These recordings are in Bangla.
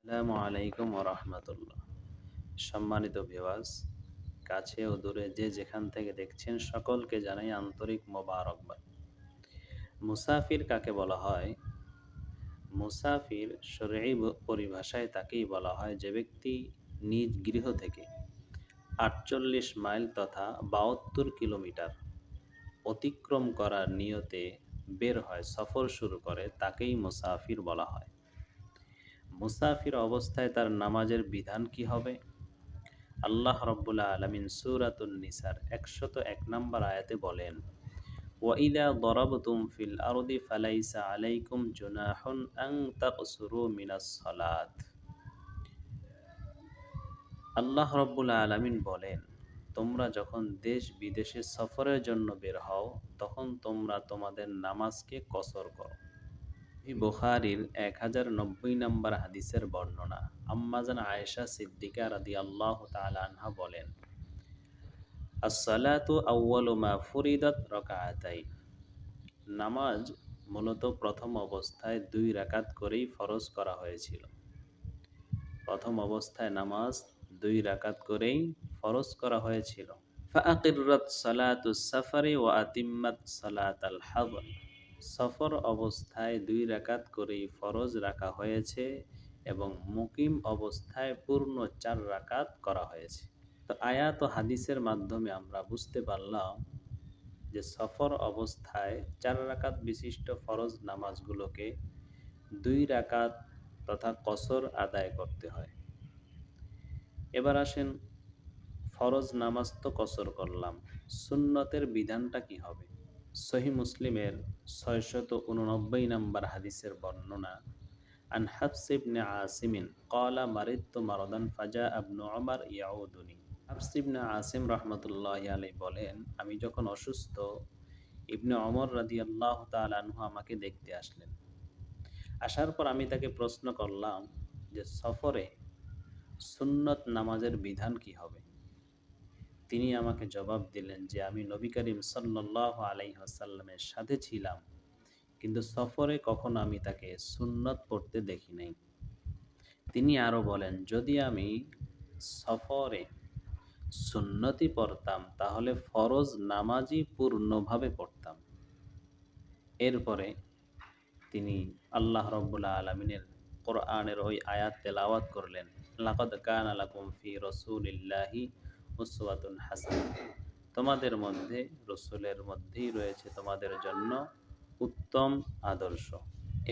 আসসালামু আলাইকুম ওয়া রাহমাতুল্লাহ। সম্মানিত ভিউয়ার্স, কাছে ও দূরে যে যেখান থেকে দেখছেন সকলকে জানাই আন্তরিক মোবারকবাদ। মুসাফির কাকে বলা হয়? মুসাফির শরঈ পরিভাষায় তাকেই বলা হয় যে ব্যক্তি নিজ গৃহ থেকে ৪৮ মাইল তথা ৭২ কিলোমিটার অতিক্রম করার নিয়তে বের হয়, সফর শুরু করে, তাকেই মুসাফির বলা হয়। মুসাফির অবস্থায় তার নামাজের বিধান কি হবে? আল্লাহ রাব্বুল আলামিন সূরাতুন নিসার ১০১ নম্বর আয়াতে বলেন, ওয়াইদা দরাবতুম ফিল আরদি ফালাইসা আলাইকুম জুনাহুন আন তাকসুরু মিনাস সালাত। আল্লাহ রাব্বুল আলামিন বলেন, তোমরা যখন দেশ বিদেশে সফরের জন্য বের হও তখন তোমরা তোমাদের নামাজকে কসর করো। বুখারীর ১০৯০ নম্বর হাদিসের বর্ণনা। আম্মাজান আয়েশা সিদ্দিকা রাদিয়াল্লাহু তাআলা আনহা বলেন, as-salatu awwalu মা ফুরিদাত রাকাআতাইন। নামাজ মূলত প্রথম অবস্থায় ২ রাকাত করেই ফরজ করা হয়েছিল। প্রথম অবস্থায় নামাজ ২ রাকাত করেই ফরজ করা হয়েছিল। ফাআকিররাত সালাতুস সাফারি ওয়া আতিম্মাত সালাতাল হাদর। সফর অবস্থায় ২ রাকাত করেই ফরজ রাখা হয়েছে এবং মুকিম অবস্থায় পূর্ণ ৪ রাকাত করা হয়েছে। তো আয়াত ও হাদিসের মাধ্যমে আমরা বুঝতে পারলাম যে সফর অবস্থায় ৪ রাকাত বিশিষ্ট ফরজ নামাজগুলোকে ২ রাকাত তথা কসর আদায় করতে হয়। এবার আসেন, ফরজ নামাজ তো কসর করলাম, সুন্নতের বিধানটা কি হবে? সহিহ মুসলিমের ৬৮৯ নম্বর হাদিসের বর্ণনা। আন হাফস ইবনে আসিমিন ক্বালা মারিদতু মারদান ফাজা ইবনু উমর ইয়াউদুনি। হাফস ইবনে আসিম রাহমাতুল্লাহি আলাইহি বলেন, আমি যখন অসুস্থ, ইবনে ওমর রাদিয়াল্লাহু তাআলা আনহু আমাকে দেখতে আসলেন। আসার পর আমি তাকে প্রশ্ন করলাম যে সফরে সুন্নত নামাজের বিধান কি হবে? তিনি আমাকে জবাব দিলেন যে আমি নবী করিম সাল্লাল্লাহু আলাইহি ওয়াসাল্লামের সাথে ছিলাম, কিন্তু সফরে কখনো আমি তাকে সুন্নত পড়তে দেখি নাই। তিনি আরো বলেন, যদি আমি সফরে সুন্নতি পড়তাম তাহলে ফরজ নামাজই পূর্ণভাবে পড়তাম। এরপরে তিনি আল্লাহ রাব্বুল আলামিনের কোরআনের ওই আয়াত তেলাওয়াত করলেন, লাকাদ কানা লাকুম ফি রাসূলিল্লাহি উসওয়াতুন হাসানাহ। তোমাদের মধ্যে, রাসূলের মধ্যেই রয়েছে তোমাদের জন্য উত্তম আদর্শ।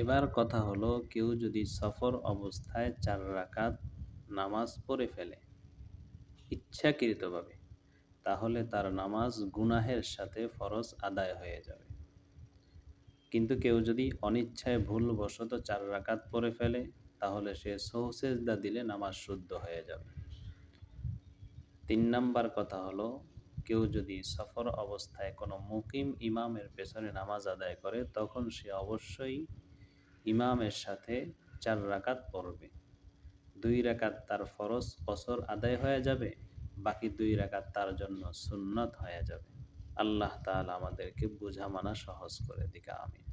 এবার কথা হলো, কেউ যদি সফর অবস্থায় ৪ রাকাত নামাজ পড়ে ফেলে ইচ্ছাকৃতভাবে, তাহলে তার নামাজ গুনাহের সাথে ফরজ আদায় হয়ে যাবে। কিন্তু কেউ যদি অনিচ্ছায় ভুলবশত ৪ রাকাত পড়ে ফেলে, তাহলে সে সহু সেজদা দিলে নামাজ শুদ্ধ হয়ে যাবে। ৩ নাম্বার কথা হলো, কেউ যদি সফর অবস্থায় কোনো মুকিম ইমামের পেছনে নামাজ আদায় করে, তখন সে অবশ্যই ইমামের সাথে ৪ রাকাত পড়বে। ২ রাকাত তার ফরজ কসর আদায় হয়ে যাবে, বাকি ২ রাকাত তার জন্য সুন্নত হয়ে যাবে। আল্লাহ তাআলা আমাদেরকে বোঝা মানা সহজ করে দিক। আমিন।